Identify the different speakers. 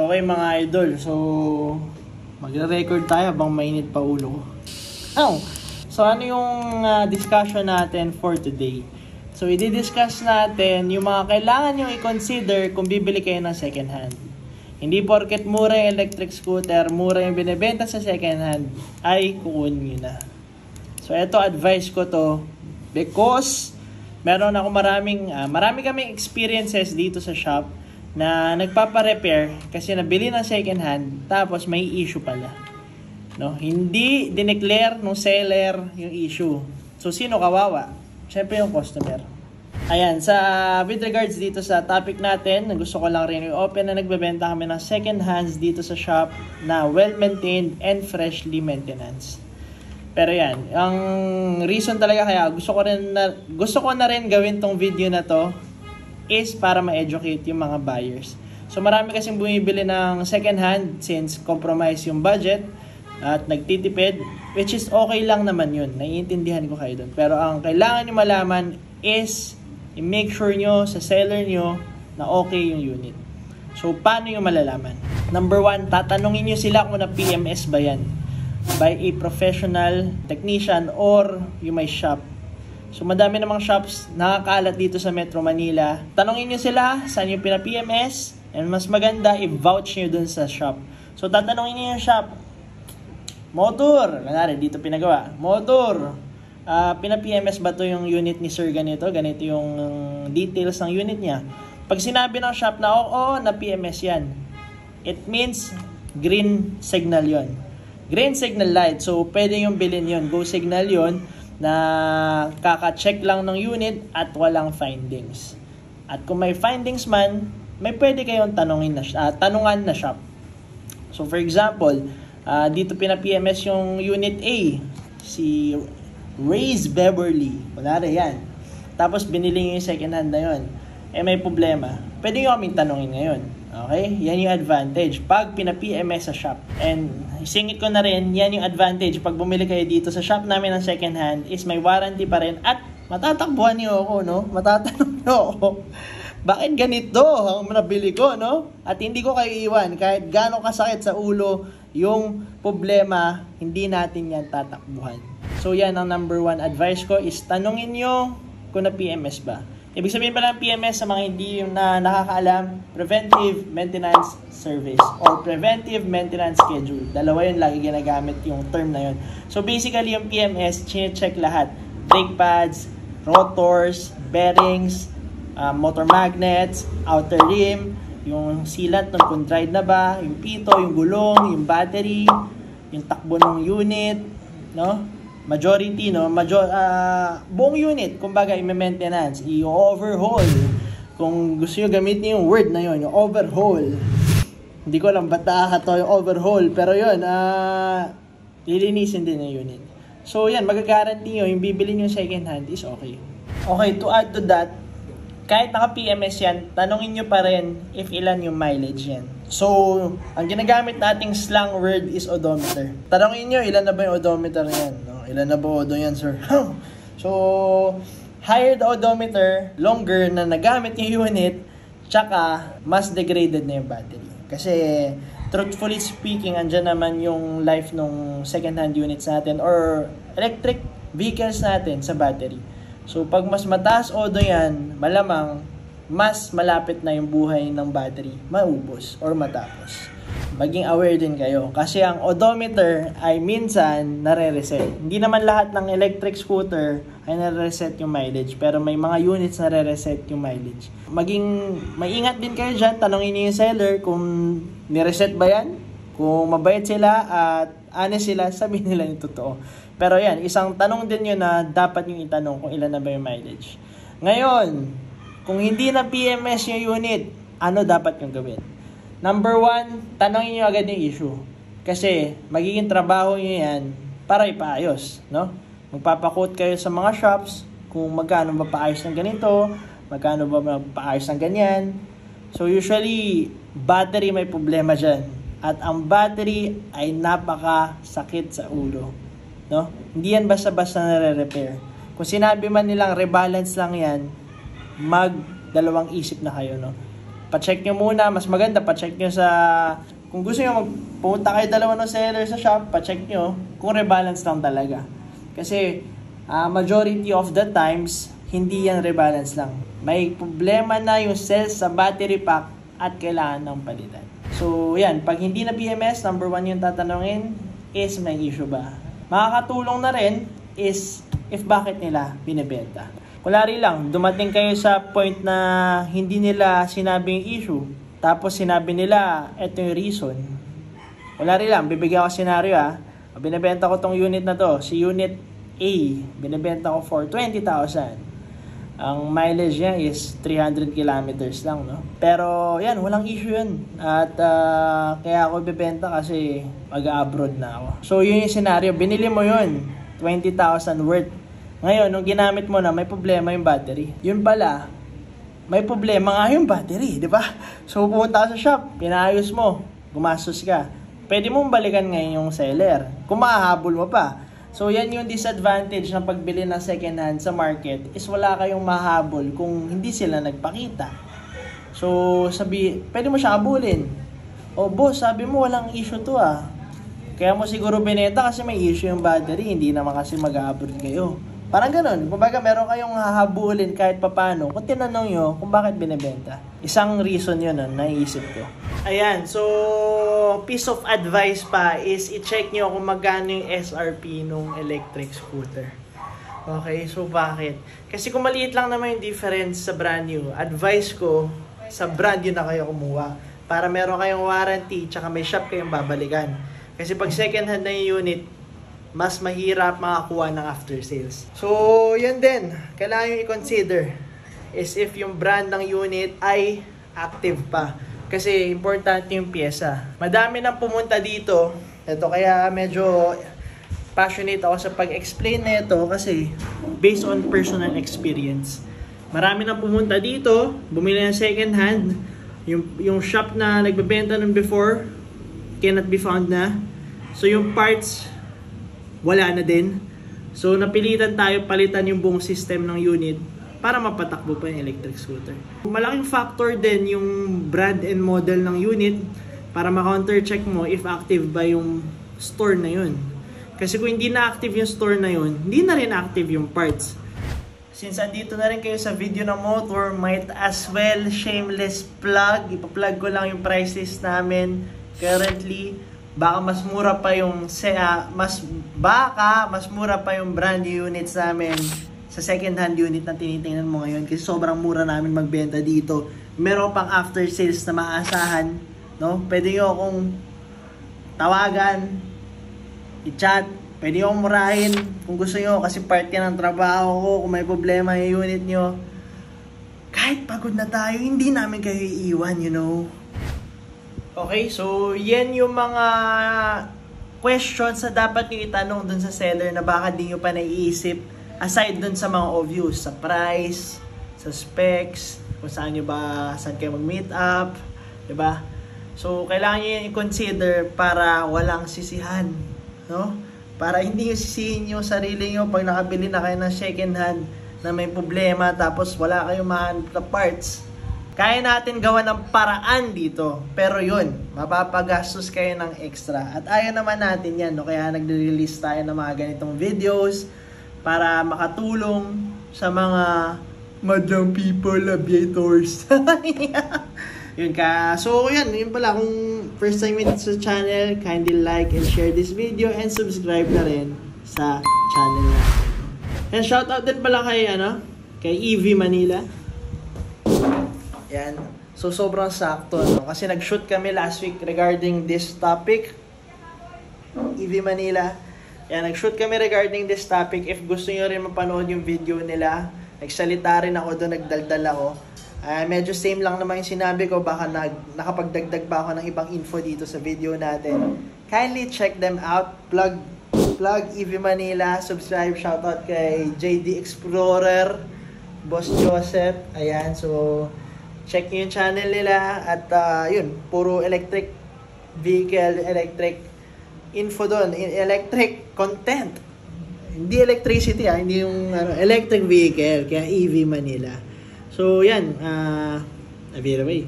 Speaker 1: Okay mga idol, so magre-record tayo habang mainit pa ulo ko. So ano yung discussion natin for today? So i-discuss natin yung mga kailangan nyo i-consider kung bibili kayo ng second hand. Hindi porket mura yung electric scooter, mura yung binibenta sa second hand, ay kukunin nyo na. So ito advice ko to because meron ako marami kaming experiences dito sa shop na nagpapa-repair kasi nabili ng second hand tapos may issue pala. No, hindi dineclare ng seller yung issue. So sino kawawa? Syempre yung customer. Ayan, with regards dito sa topic natin, gusto ko lang rin i-open na nagbebenta kami ng second hands dito sa shop na well-maintained and freshly maintenance. Pero yan, ang reason talaga kaya gusto ko na rin gawin tong video na to is para ma-educate yung mga buyers. So marami kasing bumibili ng second hand since compromise yung budget at nagtitipid, which is okay lang naman yun. Naiintindihan ko kayo dun. Pero ang kailangan nyo malaman is i-make sure nyo sa seller nyo na okay yung unit. So paano nyo malalaman? Number 1, tatanungin nyo sila kung na PMS ba yan by a professional technician or yung may shop. So madami namang shops nakakalat dito sa Metro Manila. Tanungin nyo sila saan yung pina-PMS and mas maganda i-vouch nyo dun sa shop. So tatanungin nyo yung shop, motor, kanari dito pinagawa, motor, pina-PMS ba to yung unit ni sir ganito yung details ng unit niya. Pag sinabi ng shop na oo, na PMS yan, it means green signal yon. Green signal light. So, pwede yung bilhin yun. Go signal yun na kaka-check lang ng unit at walang findings. At kung may findings man, may pwede kayong tanungan na shop. So, for example, dito pina-PMS yung unit A, si Ray's Beverly. Kunwari yan. Tapos, binili nyo yung second hand na yun. May problema. Pwede nyo kaming tanungin ngayon. Okay? Yan yung advantage pag pina-PMS sa shop. And isingit ko na rin, yan yung advantage pag bumili kayo dito sa shop namin ng second hand is may warranty pa rin at matatakbuhan niyo ako, no? Matatanong niyo ako. Bakit ganito ang nabili ko, no? At hindi ko kayo iwan kahit gaano kasakit sa ulo yung problema, hindi natin yan tatakbuhan. So yan ang number 1 advice ko is tanungin niyo kung na PMS ba. Ibig sabihin pala ng PMS sa mga hindi yung nakakaalam, Preventive Maintenance Service or Preventive Maintenance Schedule. Dalawa yun, lagi ginagamit yung term na yun. So basically yung PMS, chine-check lahat. Brake pads, rotors, bearings, motor magnets, outer rim, yung sealant kung dried na ba, yung pito, yung gulong, yung battery, yung takbo ng unit, no? Majority, no? Buong unit, kumbaga, i-maintenance, i-overhaul. Kung gusto nyo gamitin yung word na yun, yung overhaul. Hindi ko alam ba't nakakato yung overhaul, pero yun, lilinisin din yung unit. So, yan, magagaranti nyo, yung bibili nyo second hand is okay. Okay, to add to that, kahit naka-PMS yan, tanongin nyo pa rin if ilan yung mileage yan. So, ang ginagamit nating slang word is odometer. Tanongin nyo, ilan na ba yung odometer yan? No? Ilan na ba odo yan, sir? So, higher the odometer, longer na nagamit yung unit, tsaka mas degraded na yung battery. Kasi, truthfully speaking, andyan naman yung life ng second-hand units natin or electric vehicles natin sa battery. So, pag mas mataas odo yan, malamang mas malapit na yung buhay ng battery maubos or matapos. Maging aware din kayo kasi ang odometer ay minsan nare-reset. Hindi naman lahat ng electric scooter ay nare-reset yung mileage, pero may mga units na nare-reset yung mileage. Maging maingat din kayo dyan, tanongin niyo yung seller kung ni-reset ba yan, kung mabait sila at honest sila, sabihin nila yung totoo. Pero yan, isang tanong din yun na dapat yung itanong kung ilan na ba yung mileage. Ngayon, kung hindi na PMS yung unit, ano dapat yung gawin? Number 1, tanongin nyo agad yung issue. Kasi magiging trabaho nyo yan para ipaayos, no? Magpapakot kayo sa mga shops kung magkano ba paayos ng ganito, magkano ba paayos ng ganyan. So usually, battery may problema dyan. At ang battery ay napakasakit sa ulo, no? Hindi yan basta-basta nare-repair. Kung sinabi man nilang rebalance lang yan, mag-dalawang isip na kayo, no? pa-check nyo muna. Mas maganda, pa-check nyo sa... Kung gusto nyo, pumunta kayo dalawa ng seller sa shop, pa-check nyo kung rebalance lang talaga. Kasi, majority of the times, hindi yan rebalance lang. May problema na yung cells sa battery pack at kailangan ng palitan. So, yan. Pag hindi na BMS, number 1 yung tatanungin is may issue ba? Makakatulong na rin is if bakit nila binibenta. Kulari lang, dumating kayo sa point na hindi nila sinabi yung issue. Tapos sinabi nila, eto yung reason. Kulari lang, bibigyan ko senaryo binibenta ko tong unit na to. Si unit A, binibenta ko for 20,000. Ang mileage niya is 300 kilometers lang, no? Pero, yan, walang issue yun. At kaya ako bibenta kasi mag-abroad na ako. So, yun yung scenario. Binili mo yun, 20,000 worth. Ngayon, nung ginamit mo na, may problema yung battery. Yun pala, may problema nga yung battery, di ba? So, pumunta ka sa shop, pinayos mo, gumastos ka. Pwede mong balikan ngayon yung seller. Kung mahahabol mo pa. So, yan yung disadvantage ng pagbili ng second hand sa market is wala kayong mahabol kung hindi sila nagpakita. So, pwede mo siya habulin. O, boss, sabi mo walang issue to Kaya mo siguro binenta kasi may issue yung battery, hindi naman kasi mag-abroad kayo. Parang ganun. Kumbaga, meron kayong hahabulin kahit papano kung tinanong nyo kung bakit binibenta. Isang reason yun naisip ko. Ayan, so piece of advice pa is i-check nyo kung magkano yung SRP nung electric scooter. Okay, so bakit? Kasi kung maliit lang naman yung difference sa brand new, advice ko, sa brand new na kayo kumuha. Para meron kayong warranty, tsaka may shop kayong babalikan. Kasi pag second hand na yung unit, mas mahirap makakuha ng after sales. So, yan din. Kailangan yung i-consider is if yung brand ng unit ay active pa. Kasi importante yung pyesa. Madami nang pumunta dito. Ito kaya medyo passionate ako sa pag-explain na ito kasi based on personal experience. Marami nang pumunta dito, bumili ng second hand. Yung shop na nagbebenta nun before, cannot be found na. So yung parts, wala na din. So napilitan tayo palitan yung buong system ng unit para mapatakbo pa yung electric scooter. Malaking factor din yung brand and model ng unit para ma-counter check mo if active ba yung store na yun. Kasi kung hindi na active yung store na yun, hindi na rin active yung parts. Since andito na rin kayo sa video ng motor, might as well shameless plug. Ipa-plug ko lang yung price list namin currently. Baka mas mura pa yung mas mura pa yung brand new units namin sa second hand unit na tinitingnan mo ngayon kasi sobrang mura namin magbenta dito. Meron pang after sales na maasahan, no? Pwede nyo akong tawagan, i-chat, pwede nyo akong murahin kung gusto nyo kasi part yan ng trabaho ko. Kung may problema yung unit nyo, kahit pagod na tayo, hindi namin kayo iiwan, you know. Okay, so yan yung mga questions na dapat nyo itanong dun sa seller na baka di nyo pa naiisip aside dun sa mga obvious, sa price, sa specs, kung saan kayo mag-meet up, diba? So, kailangan nyo yung i-consider para walang sisihan, no? Para hindi nyo sisihin yung sarili nyo pag nakabili na kayo ng second hand na may problema tapos wala kayong mahanap na parts. Kaya natin gawa ng paraan dito. Pero yun, mapapagastos kayo ng extra. At ayaw naman natin yan, no? Kaya nagre-release tayo ng mga ganitong videos para makatulong sa mga madlang people, aviators. Yun ka. So, yun pala. Kung first time yun sa channel, kindly like and share this video and subscribe na rin sa channel natin. And shoutout din pala kay EV Manila. Yan. So, sobrang sakto, no? Kasi nag-shoot kami last week regarding this topic. EV Manila. Yan, nag-shoot kami regarding this topic. If gusto nyo rin mapanood yung video nila, nagsalita rin ako doon, nagdaldal ako. Medyo same lang naman yung sinabi ko. Baka nakapagdagdag pa ako ng ibang info dito sa video natin. Kindly check them out. Plug EV Manila. Subscribe. Shoutout kay JD Explorer, Boss Joseph. Ayan, so check nyo yung channel nila. At yun, puro electric vehicle, electric info doon, electric content. Hindi electricity hindi yung electric vehicle, kaya EV Manila. So yan, a bit away.